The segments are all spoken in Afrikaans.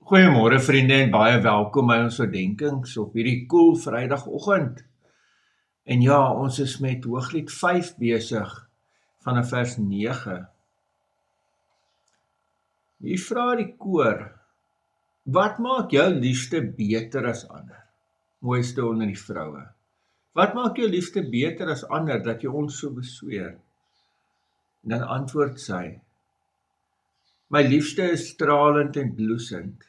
Goeiemôre vriende en baie welkom by ons oordeenkings op hierdie koel Vrydagoggend. En ja, ons is met Hooglied 5 besig vanaf vers 9. Hier vra die koor: wat maak jou liefste beter as ander? Mooiste onder die vroue. Wat maak jou liefste beter as ander dat jy ons so besweer? En dan antwoord sy: my liefste is stralend en bloesend.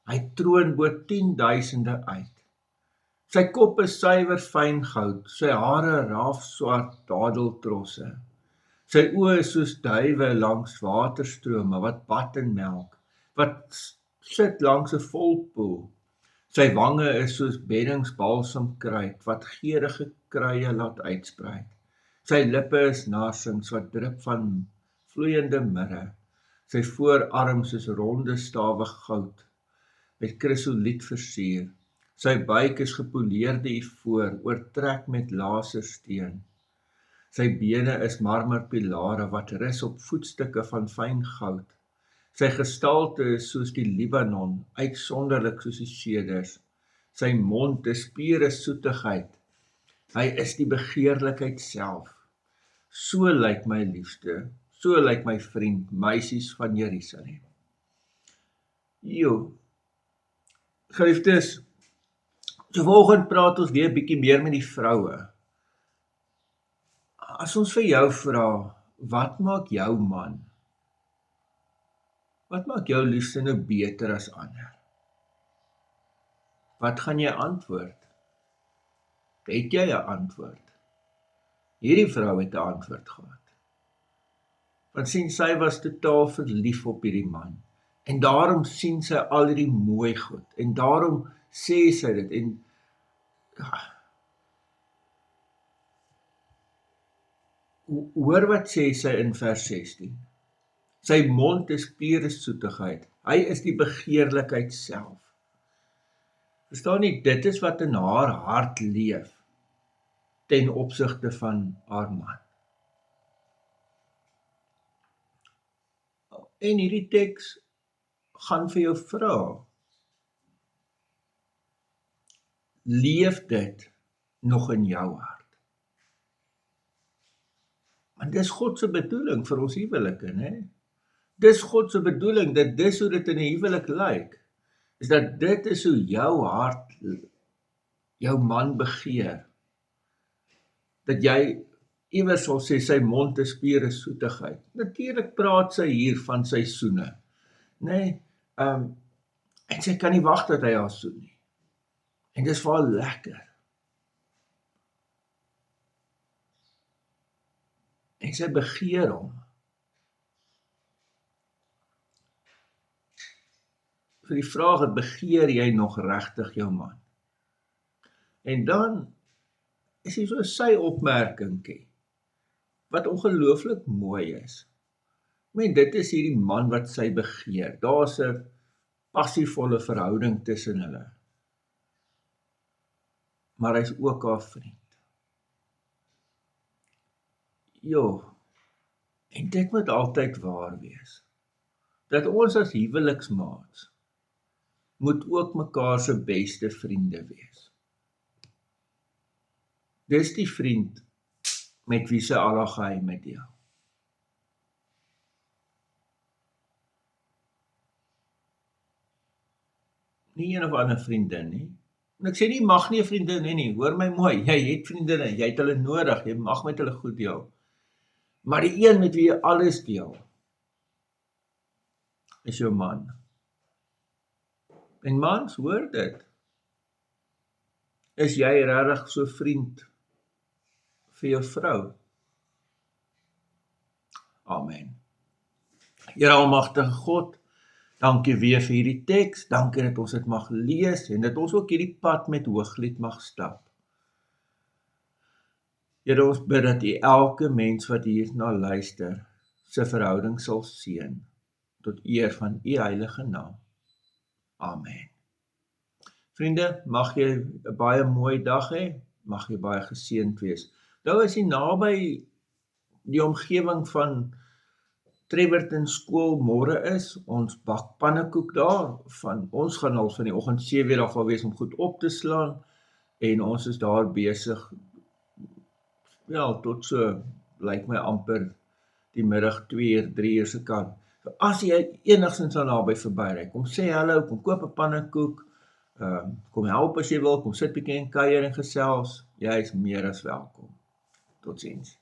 Hy troon bo 10.000 uit. Sy kop is suiwer fyn goud, sy hare raafswart dadeltrosse. Sy oë is soos duwe langs waterstrome wat bad in melk, wat sit langs 'n volpoel. Sy wange is soos beddingsbalsemkruid wat geurende kruie laat uitsprei. Sy lippe is narsings wat drup van vloeiende mirre. Sy voorarms is ronde stawe goud met krisoliet versier. Sy buik is gepoleerde ivoor, oortrek met lasersteen. Sy bene is marmerpilare wat rus op voetstukke van fyn goud. Sy gestalte is soos die Libanon, uitsonderlik soos die seders. Sy mond is pure soetigheid. Hy is die begeerlikheid self. So lyk my liefste, so lyk my vriend, meisies van Jerusalem. Geliefdes, so vanoggend praat ons weer 'n bietjie meer met die vroue. As ons vir jou vra, wat maak jou man? Wat maak jou liefste nou beter as ander? Wat gaan jy antwoord? Het jy 'n antwoord? Hierdie vrou het 'n antwoord gehad. Want sien, sy was totaal verlief op hierdie man. En daarom sien sy al hierdie mooi goed. En daarom sê sy dit. En hoor wat sê sy in vers 16. Sy mond is pure soetigheid. Hy is die begeerlikheid self. Verstaan nie, dit is wat in haar hart leef ten opsigte van haar man. En hierdie teks gaan vir jou vra, leef dit nog in jou hart? Want dis God se bedoeling vir ons huwelike, né? Dis God se bedoeling, dat dis hoe dit in 'n huwelik lyk, is dat dit is hoe jou hart jou man begeer. Dat jy iewers sal sê, sy mond is pure soetigheid. Natuurlik praat sy hier van seisoene, né? En sy kan nie wag dat hy haar soen nie. En dis vir haar lekker. En sy begeer hom. Vir die vraag, begeer jy nog regtig jou man? En dan is hier so sy opmerkingie, wat ongelooflik mooi is. Dit is hierdie man wat sy begeer. Daar's 'n passievolle verhouding tussen hulle. Maar hy's ook haar vriend. En dit moet altyd waar wees. Dat ons as huweliksmaats moet ook mekaar se beste vriende wees. Dis die vriend met wie sy al haar geheime deel. Nie een of ander vriendin nie. En ek sê nie, mag nie 'n vriendin hê nie, hoor my mooi, jy het vriendinne, jy het hulle nodig, jy mag met hulle goed deel. Maar die een met wie jy alles deel, is jou man. En mans, hoor dit. Is jy regtig so vriend vir jou vrou? Amen. Here almagtige God, dankie weer vir hierdie teks, dankie dat ons dit mag lees, en dat ons ook hierdie pad met Hooglied mag stap. Here, ons bid dat U elke mens wat hierna luister, sy verhouding sal seën, tot eer van U heilige naam. Amen. Vriende, mag jy 'n baie mooi dag hê, mag jy baie geseënd wees. Nou is jy naby die omgewing van Treverton skool môre is, ons bak pannekoek daar, ons gaan al van die oggend 7 af al wees om goed op te slaan, en ons is daar besig, tot so, lyk my amper, die middag 2 uur, 3 uur se kant. So as jy enigstens aan naby verbyry, kom sê hallo, kom koop 'n pannekoek, kom help as jy wil, kom sit bietjie en kuier en gesels, jy is meer as welkom. Totsiens.